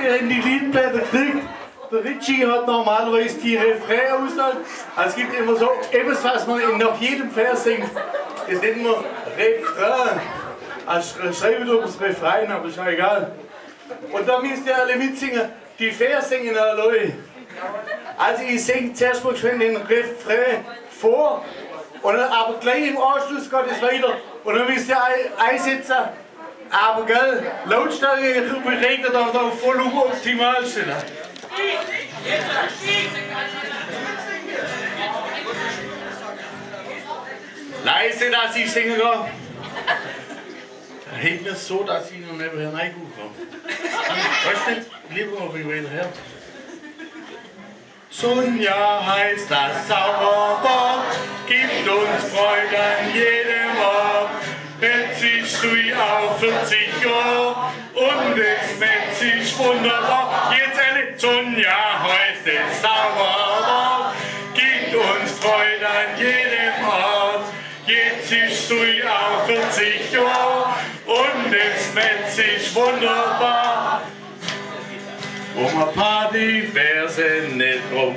wir haben die Liedblätter gekriegt. Der Ritchie hat normalerweise die Refrain-Auswahl. Also es gibt immer so etwas, was man nach jedem Vers singt. Das nennt man Refrain. Also schreiben wir das Refrain, aber ist ja egal. Und da müsst ihr alle mitsingen. Die Vers singen alle. Also ich singe zuerst mal schön den Refrain vor. Und dann, aber gleich im Anschluss geht es weiter. Und dann müsst ihr einsetzen. Aber gell, Lautstärke regnet auch da voll optimal sind. Leise, dass ich singen kann. Hält mir so, dass ich noch nebenher reingucken kann. Weißt du nicht? Lieber noch wieder her. Sonja heißt das Zauberwort, gibt uns Freude an jedem Ort. Jetzt ist sie auf 40 Jahre und es wird sich wunderbar. Jetzt alle, Sonja heißt das Zauberwort, gibt uns Freude an jedem Ort. Jetzt ist sie auf 40 Jahre und es wird sich wunderbar. Oma Party wär sie nicht drum,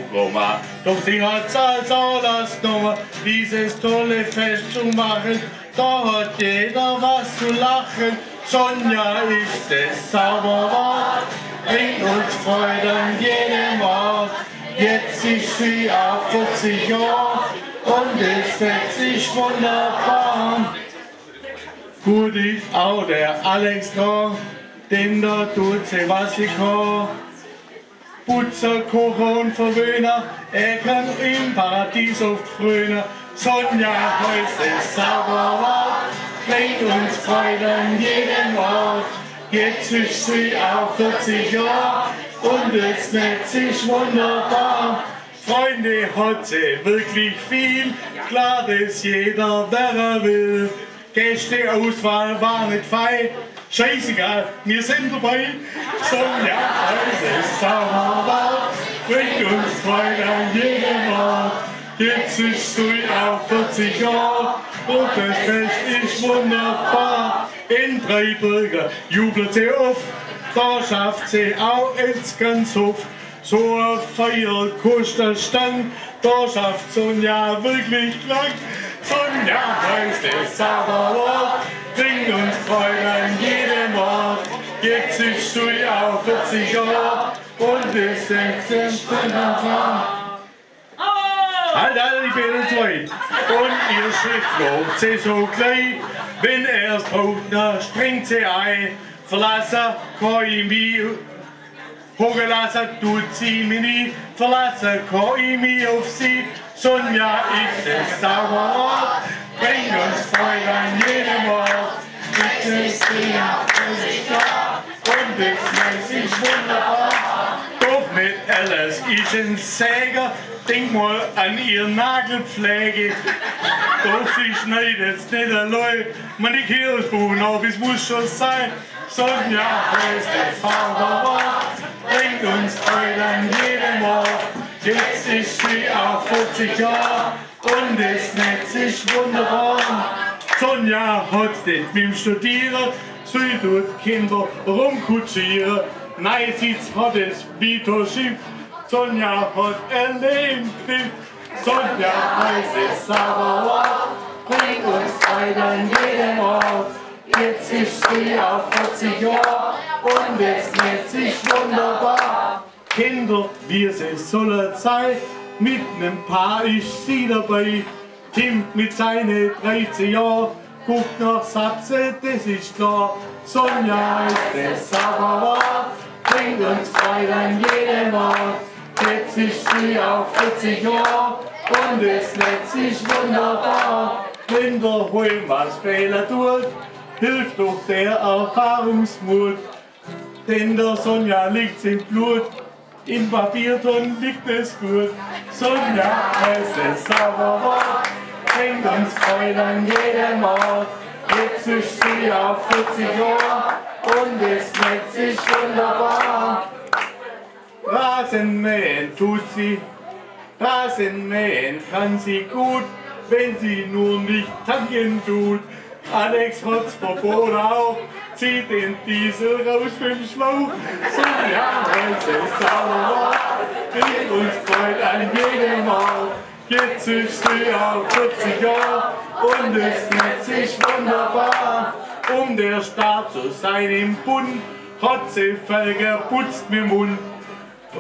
doch sie hat's als alles genommen, dieses tolle Fest zu machen. Da hat jeder was zu lachen. Sonja ist das Zauberwort, bringt uns Freude an jedem Ort. Jetzt ist sie auf 40 Jahre und es wird sich wunderbar. Gut ist auch der Alex da, denn da tut sie was sie kann. Putzer, Kocher und Verwöhner, er kann im Paradies oft frönen. Sonja heißt es Zauberwort, bringt uns Freude an jedem Ort. Jetzt ist sie auf 40 Jahre und es wird sich wunderbar. Freunde hat sie wirklich viel, klar, dass jeder wer er will. Gästeauswahl war nicht fein, scheißegal, wir sind dabei. Sonja heißt es Zauberwort, bringt uns Freude an jedem Ort. Jetzt ist sie auf 40 Jahre und das Fest ist wunderbar. In Freiburger jubelt sie oft, da schafft sie auch jetzt ganz oft. So eine Feier kostet Stand, da schafft Sonja wirklich lang. Sonja heißt es Zauberwort, bringt uns Freude an jedem Ort. Jetzt ist sie auf 40 Jahre und es ist wunderbar. Halt, ich bin zu weit. Und ihr Schiff lobt sie so gleich, wenn er es braucht, dann springt sie ein. Verlassen kann ich mich, hochgelassen tut sie mich nie, verlassen kann ich mich auf sie. Sonja ist das Zauberwort, bringt uns Freude an jedem Ort. Jetzt ist sie auf 40 Jahre und es wird sich wunderbar. Doch mit Alice ist ein Säger. Denk mal an ihr Nagelpflege, doch sie schneidet nicht allein. Manikürsbuben ab, es muss schon sein. Sonja heißt das Zauberwort, bringt uns Freude an jedem Ort. Jetzt ist sie auf 40 Jahre und es nennt sich wunderbar. Sonja hat nicht mit dem Studieren, sie tut Kinder rumkutschieren. Nein, sie hat es wie das Schiff. Sonja hat ein Leben Griff. Sonja heißt es Zauberwort, bringt uns Freude an jedem Ort. Jetzt ist sie auf 40 Jahre und es nennt sich wunderbar. Kinder, wie es sollen sein, mit nem Paar ist sie dabei. Tim mit seinen 13 Jahren guckt nach Sapse, das ist klar. Sonja ist das Zauberwort, bringt uns Freude an jedem Ort. Jetzt ist sie auf 40 Jahre und es nennt sich wunderbar. Wenn der Holm was Fehler tut, hilft doch der Erfahrungsmut. Denn der Sonja liegt's im Blut, im Papierton liegt es gut. Sonja heißt es Zauberwort, bringt uns Freude an jedem Ort. Jetzt ist sie auf 40 Jahre und es nennt sich wunderbar. Rasenmähen tut sie, Rasenmähen kann sie gut, wenn sie nur nicht tanken tut. Alex hat's verboten auch, zieht den Diesel raus mit dem Schlauch. Sonja heute Sauerort, bringt uns Freude an jedem Ort. Jetzt ist sie auf 40 Jahre und es nennt sich wunderbar. Der Staat zu sein im Bund, hat sie voll geputzt mit dem Mund.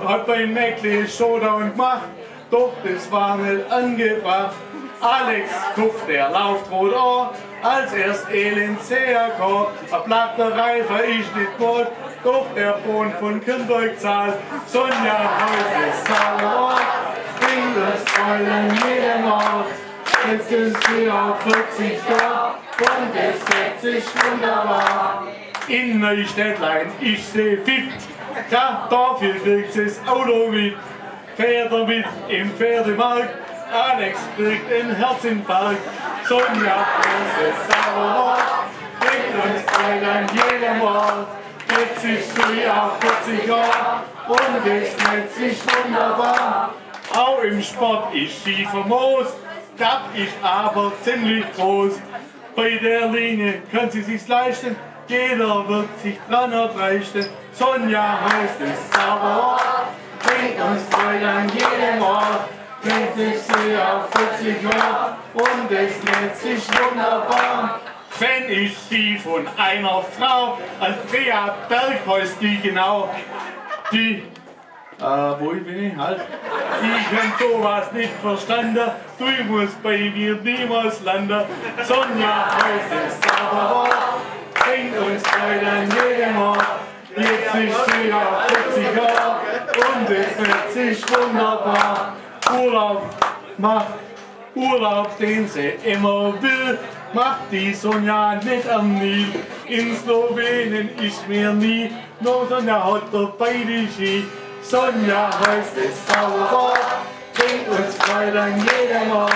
Hat beim Mäckle Showdown gemacht, doch das war nicht angebracht. Alex Kupf, der lauft rot an, als erst Elend sehr kam. Ein platter Reifer ist nicht gut, doch der Bohn von Kirnberg zahlt. Sonja heute ist Sauerort, bringt das Freude an jedem Ort. Jetzt sind sie auf 40 Jahre und es setzt sich wunderbar. In Neustädtlein ist sie fit, ja, dafür kriegt sie das Auto mit. Fährt er mit im Pferdemarkt, Alex kriegt einen Herzinfarkt. Sonja, das ist Sauerort, bringt uns Freude an jedem Ort. Jetzt ist sie auf 40 Jahre und es nennt sich wunderbar. Auch im Sport ist sie famos, das ist aber ziemlich groß. Bei der Linie kann sie sich's leisten, jeder wird sich dran erdreisten. Sonja heißt es Sauerort, bringt uns Freude an jedem Ort. Nennt sich sie auf 40 Jahre und es nennt sich wunderbar. Fan ist sie von einer Frau, Andrea Bergholz, die genau, die wo bin ich halt? Ich hab sowas nicht verstanden, du musst bei mir niemals landen. Sonja heißt es Sauerort, bringt uns Freude an jedem Ort. Jetzt ist sie auf 40 Jahre und es nennt sich wunderbar. Urlaub, den sie immer will, macht die Sonja nicht am Nil. In Slowenien ist mir nie, nur Sonja hat dabei die Ski. Sonja heißt es Sauerort, bringt uns Freude an jedem Ort.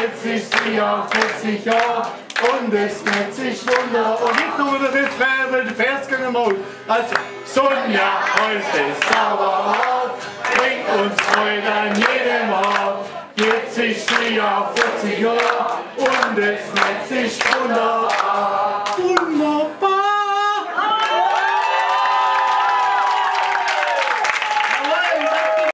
Jetzt ist sie auf 40 Jahre und es nennt sich Wunder. Und nicht nur der Refrain, weil die Vers gehen im Haus. Also, Sonja heißt es Sauerort, bringt uns Freude an jedem Ort. Jetzt ist sie auf 40 Jahre und es nennt sich Wunder.